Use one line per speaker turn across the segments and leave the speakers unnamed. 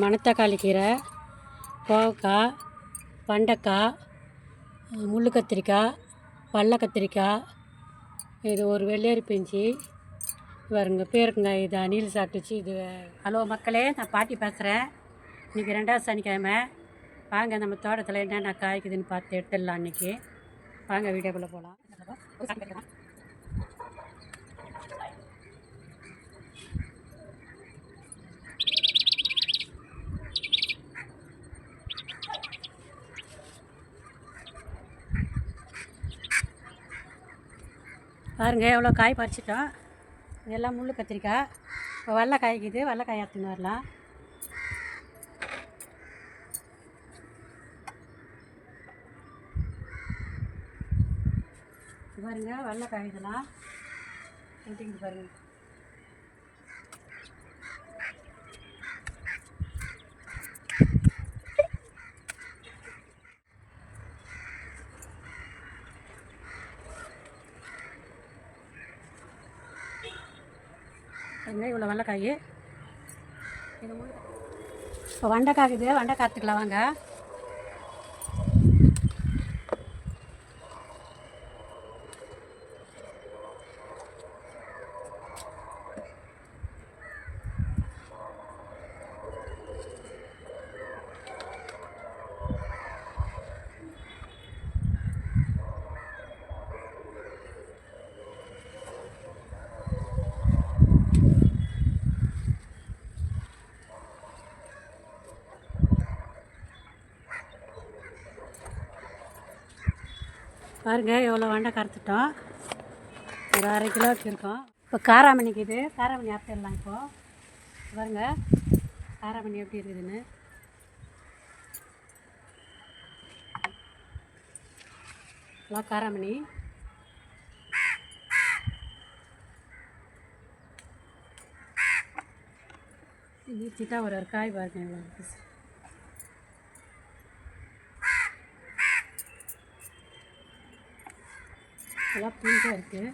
மணத்தக்காளி கீரை, கோவக்காய், வெண்டைக்காய், முள்ளு கத்திரிக்காய், பல்ல கத்திரிக்காய், இது ஒரு வெள்ளரி பிஞ்சு பாருங்க பேருக்குங்காய். இது அணில் சாப்பிட்டுச்சு. இது ஹலோ மக்களே, நான் பாட்டி பேசுகிறேன். இன்றைக்கி 2வது சனிக்கிழமை. வாங்க நம்ம தோட்டத்தில் என்னென்ன காய்க்குதுன்னு பார்த்து எடுத்துடலாம். இன்றைக்கி வாங்க வீடியோக்குள்ளே போகலாம். பாருங்கள் எவ்வளோ காய் பறிச்சிட்டோம். இதெல்லாம் முள் கத்திரிக்காய். இப்போ வெள்ளை காய்க்குது. வெள்ளைக்காய் எடுத்துன்னு வரலாம். பாருங்கள் வெள்ளைக்காய் இதெல்லாம் ஊட்டிக்கிட்டு பாருங்கள். இவ்வளோ வெள்ளைக்காய். இது இப்போ வெண்டைக்காய்க்குது. வெண்டைக்காய் எடுத்துக்கலாம் வாங்க. பாருங்கள் எவ்வளோ வெண்டைக்காய் அறுத்துட்டோம். ஒரு 1/2 கிலோவுக்கு இருக்கும். இப்போ காராமணிக்கு இது காராமணி அறுத்துடலாம். இப்போது பாருங்கள் காராமணி எப்படி இருக்குதுன்னு. எல்லாம் காராமணி. நீச்சிட்டா ஒரு காய் பாருங்க எவ்வளோ இருக்குது. எல்லாம் புளிப்பாக இருக்குது.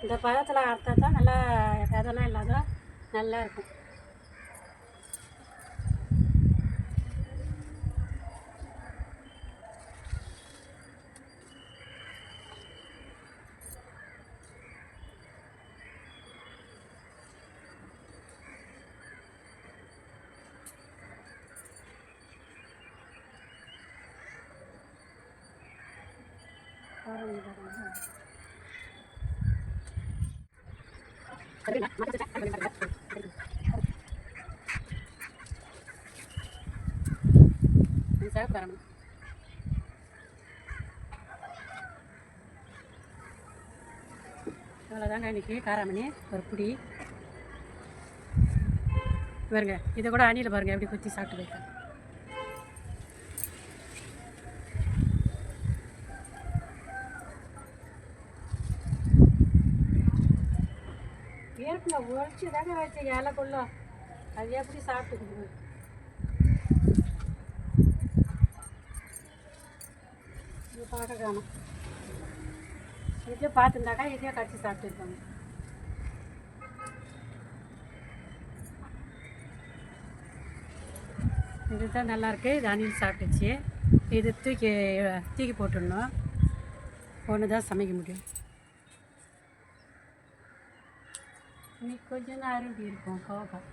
இந்த பழத்தில் அறுத்தா தான் நல்லா விதெல்லாம் இல்லாத நல்லா இருக்கும். அவ்வளோதாங்க இன்றைக்கி காராமணி ஒரு புடி. பாருங்க இதை கூட அணியில் பாருங்கள் எப்படி குத்தி சாப்பிட்டு போயிருக்காங்க. ஏற்கனவே ஒழிச்சு தாங்க வச்ச இலைக்குள்ள அது எப்படி சாப்பிட்டுக்குது. இது பார்க்க காணும். இதையே பார்த்துருந்தாக்கா இதையே கடிச்சு சாப்பிட்டுருக்காங்க. இதுதான் நல்லாயிருக்கு. இது அணில் சாப்பிட்டுச்சு. இது தூக்கி போட்டுடணும். ஒன்று தான் சமைக்க முடியும். இன்னைக்கு கொஞ்சம் தான் அரும்பி இருக்கும் கோவக்காய்.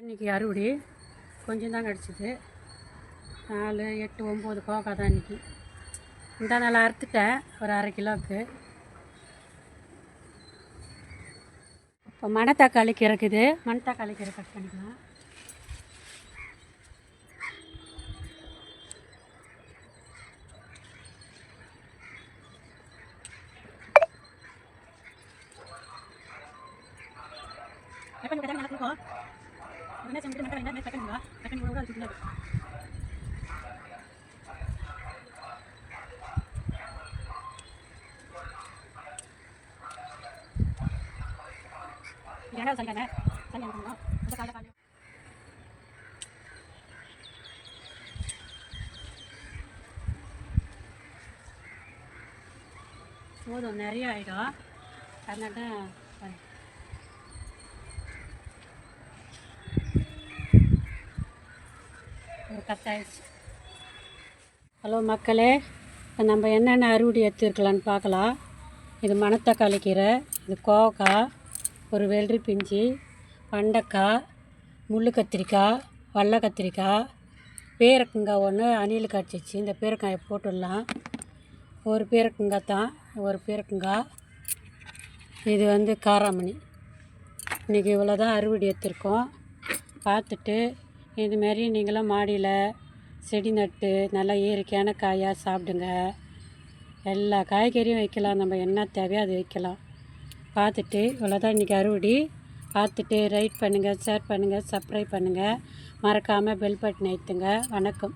இன்றைக்கி அறுவடை கொஞ்சம் தான் கிடச்சிது. 4, 8, 9 கோவக்காய் தான் இன்றைக்கி. இந்த நாள் அறுத்துட்டேன் ஒரு 1/2 கிலோவுக்கு. இப்போ மணத்தக்காளி கீரை இருக்குது. மணத்தக்காளி கீரை கட் பண்ணிக்கலாம். போதும், நிறைய ஆகிடும். அதனால தான் ஒரு கத்தாயிடுச்சு. ஹலோ மக்களே, இப்போ நம்ம என்னென்ன அறுவடை எடுத்துருக்கலான்னு பார்க்கலாம். இது மணத்தக்காளி கீரை, இது கோவக்காய், ஒரு வெள்ளரி பிஞ்சு, வெண்டைக்காய், முள் கத்திரிக்காய், வெள்ளை கத்திரிக்காய், பேரக்கங்காய் ஒன்று அணில் கடிச்சிச்சு. இந்த பேரக்காயை போட்டுடலாம். ஒரு பேரக்கங்காய் தான், ஒரு பேரக்கங்காய். இது வந்து காராமணி. இன்றைக்கி இவ்வளோ தான் அறுவடை எடுத்துருக்கோம். பார்த்துட்டு இதுமாரி நீங்களும் மாடியில் செடி நட்டு நல்லா இயற்கையான காயாக சாப்பிடுங்க. எல்லா காய்கறியும் வைக்கலாம், நம்ம என்ன தேவையோ அது வைக்கலாம். பார்த்துட்டு இவ்வளோ தான் இன்றைக்கி அறுவடை. பார்த்துட்டு லைக் பண்ணுங்கள், ஷேர் பண்ணுங்கள், சப்ஸ்கிரைப் பண்ணுங்கள். மறக்காமல் பெல் பட்டன் அழுத்துங்க. வணக்கம்.